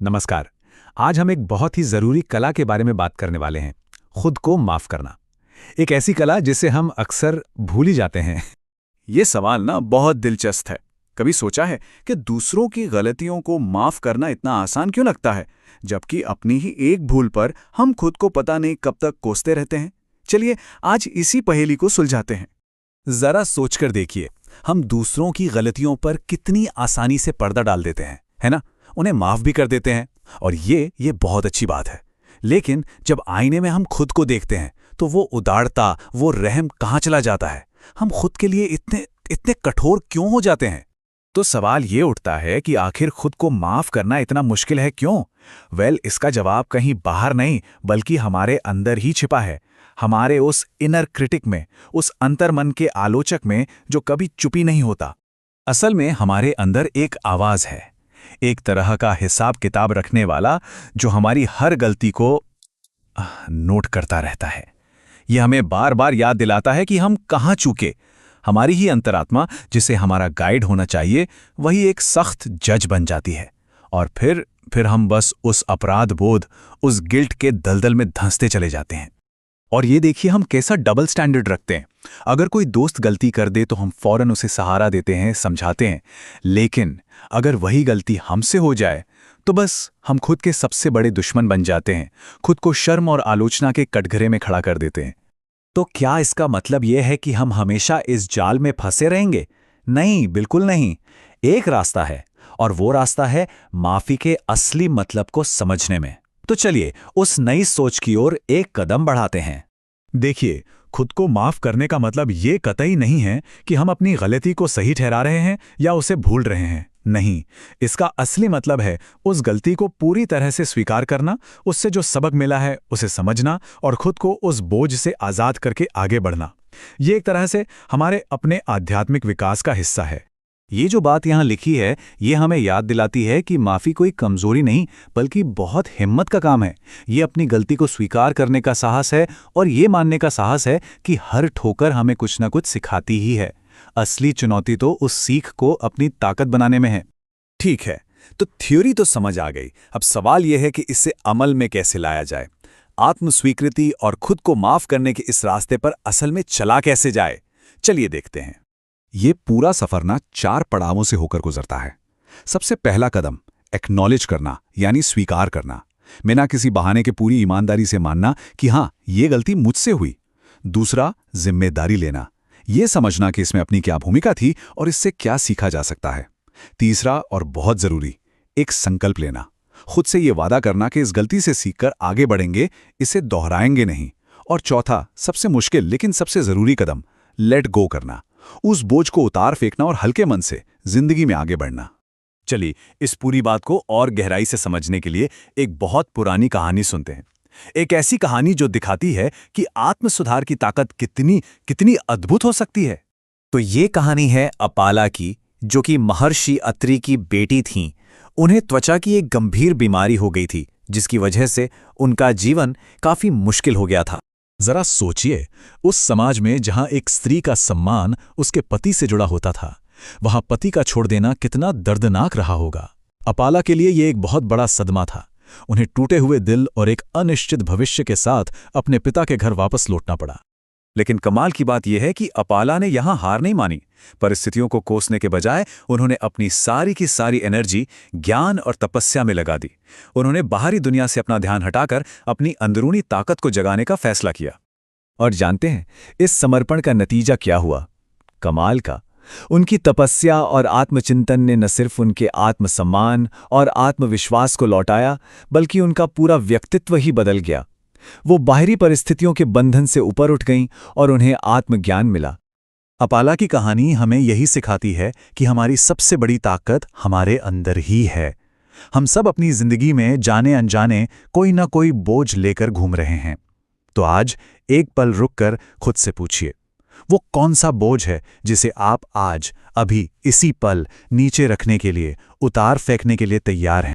नमस्कार। आज हम एक बहुत ही ज़रूरी कला के बारे में बात करने वाले हैं, खुद को माफ़ करना। एक ऐसी कला जिसे हम अक्सर भूल ही जाते हैं। ये सवाल ना बहुत दिलचस्प है। कभी सोचा है कि दूसरों की गलतियों को माफ करना इतना आसान क्यों लगता है, जबकि अपनी ही एक भूल पर हम खुद को पता नहीं कब तक कोसते रहते हैं। चलिए आज इसी पहेली को सुलझाते हैं। ज़रा सोचकर देखिए, हम दूसरों की गलतियों पर कितनी आसानी से पर्दा डाल देते हैं, है ना? उन्हें माफ़ भी कर देते हैं, और ये बहुत अच्छी बात है। लेकिन जब आईने में हम खुद को देखते हैं, तो वो उदारता, वो रहम कहाँ चला जाता है? हम खुद के लिए इतने इतने कठोर क्यों हो जाते हैं? तो सवाल ये उठता है कि आखिर खुद को माफ करना इतना मुश्किल है क्यों? इसका जवाब कहीं बाहर नहीं बल्कि हमारे अंदर ही छिपा है। हमारे उस इनर क्रिटिक में, उस अंतर्मन के आलोचक में जो कभी चुपी नहीं होता। असल में हमारे अंदर एक आवाज़ है, एक तरह का हिसाब किताब रखने वाला, जो हमारी हर गलती को नोट करता रहता है। ये हमें बार बार याद दिलाता है कि हम कहाँ चूके। हमारी ही अंतरात्मा, जिसे हमारा गाइड होना चाहिए, वही एक सख्त जज बन जाती है। और फिर हम बस उस अपराध बोध, उस गिल्ट के दलदल में धंसते चले जाते हैं। और ये देखिए हम कैसा डबल स्टैंडर्ड रखते हैं। अगर कोई दोस्त गलती कर दे तो हम फौरन उसे सहारा देते हैं, समझाते हैं। लेकिन अगर वही गलती हमसे हो जाए तो बस हम खुद के सबसे बड़े दुश्मन बन जाते हैं, खुद को शर्म और आलोचना के कटघरे में खड़ा कर देते हैं। तो क्या इसका मतलब यह है कि हम हमेशा इस जाल में फंसे रहेंगे? नहीं, बिल्कुल नहीं। एक रास्ता है, और वो रास्ता है माफी के असली मतलब को समझने में। तो चलिए उस नई सोच की ओर एक कदम बढ़ाते हैं। देखिए, खुद को माफ करने का मतलब ये कतई नहीं है कि हम अपनी गलती को सही ठहरा रहे हैं या उसे भूल रहे हैं। नहीं, इसका असली मतलब है उस गलती को पूरी तरह से स्वीकार करना, उससे जो सबक मिला है उसे समझना और खुद को उस बोझ से आज़ाद करके आगे बढ़ना। ये एक तरह से हमारे अपने आध्यात्मिक विकास का हिस्सा है। ये जो बात यहाँ लिखी है, ये हमें याद दिलाती है कि माफ़ी कोई कमज़ोरी नहीं बल्कि बहुत हिम्मत का काम है। ये अपनी गलती को स्वीकार करने का साहस है, और ये मानने का साहस है कि हर ठोकर हमें कुछ न कुछ सिखाती ही है। असली चुनौती तो उस सीख को अपनी ताकत बनाने में है। ठीक है, तो थ्योरी तो समझ आ गई। अब सवाल यह है कि इसे अमल में कैसे लाया जाए। आत्मस्वीकृति और खुद को माफ करने के इस रास्ते पर असल में चला कैसे जाए, चलिए देखते हैं। ये पूरा सफर ना 4 पड़ावों से होकर गुजरता है। सबसे पहला कदम एक्नॉलेज करना, यानी स्वीकार करना, बिना किसी बहाने के पूरी ईमानदारी से मानना कि हाँ, ये गलती मुझसे हुई। दूसरा, जिम्मेदारी लेना, ये समझना कि इसमें अपनी क्या भूमिका थी और इससे क्या सीखा जा सकता है। तीसरा और बहुत जरूरी, एक संकल्प लेना, खुद से ये वादा करना कि इस गलती से सीखकर आगे बढ़ेंगे, इसे दोहराएंगे नहीं। और चौथा, सबसे मुश्किल लेकिन सबसे जरूरी कदम, लेट गो करना, उस बोझ को उतार फेंकना और हल्के मन से जिंदगी में आगे बढ़ना। चलिए इस पूरी बात को और गहराई से समझने के लिए एक बहुत पुरानी कहानी सुनते हैं। एक ऐसी कहानी जो दिखाती है कि आत्मसुधार की ताकत कितनी कितनी अद्भुत हो सकती है। तो ये कहानी है अपाला की, जो कि महर्षि अत्रि की बेटी थीं। उन्हें त्वचा की एक गंभीर बीमारी हो गई थी, जिसकी वजह से उनका जीवन काफी मुश्किल हो गया था। जरा सोचिए, उस समाज में जहां एक स्त्री का सम्मान उसके पति से जुड़ा होता था, वहां पति का छोड़ देना कितना दर्दनाक रहा होगा। अपाला के लिए यह एक बहुत बड़ा सदमा था। उन्हें टूटे हुए दिल और एक अनिश्चित भविष्य के साथ अपने पिता के घर वापस लौटना पड़ा। लेकिन कमाल की बात यह है कि अपाला ने यहां हार नहीं मानी। परिस्थितियों को कोसने के बजाय उन्होंने अपनी सारी की सारी एनर्जी ज्ञान और तपस्या में लगा दी। उन्होंने बाहरी दुनिया से अपना ध्यान हटाकर अपनी अंदरूनी ताकत को जगाने का फैसला किया। और जानते हैं इस समर्पण का नतीजा क्या हुआ? कमाल का। उनकी तपस्या और आत्मचिंतन ने न सिर्फ उनके आत्मसम्मान और आत्मविश्वास को लौटाया, बल्कि उनका पूरा व्यक्तित्व ही बदल गया। वो बाहरी परिस्थितियों के बंधन से ऊपर उठ गईं और उन्हें आत्मज्ञान मिला। अपाला की कहानी हमें यही सिखाती है कि हमारी सबसे बड़ी ताकत हमारे अंदर ही है। हम सब अपनी जिंदगी में जाने अनजाने कोई ना कोई बोझ लेकर घूम रहे हैं। तो आज एक पल रुककर खुद से पूछिए, वो कौन सा बोझ है जिसे आप आज, अभी, इसी पल नीचे रखने के लिए, उतार फेंकने के लिए तैयार हैं?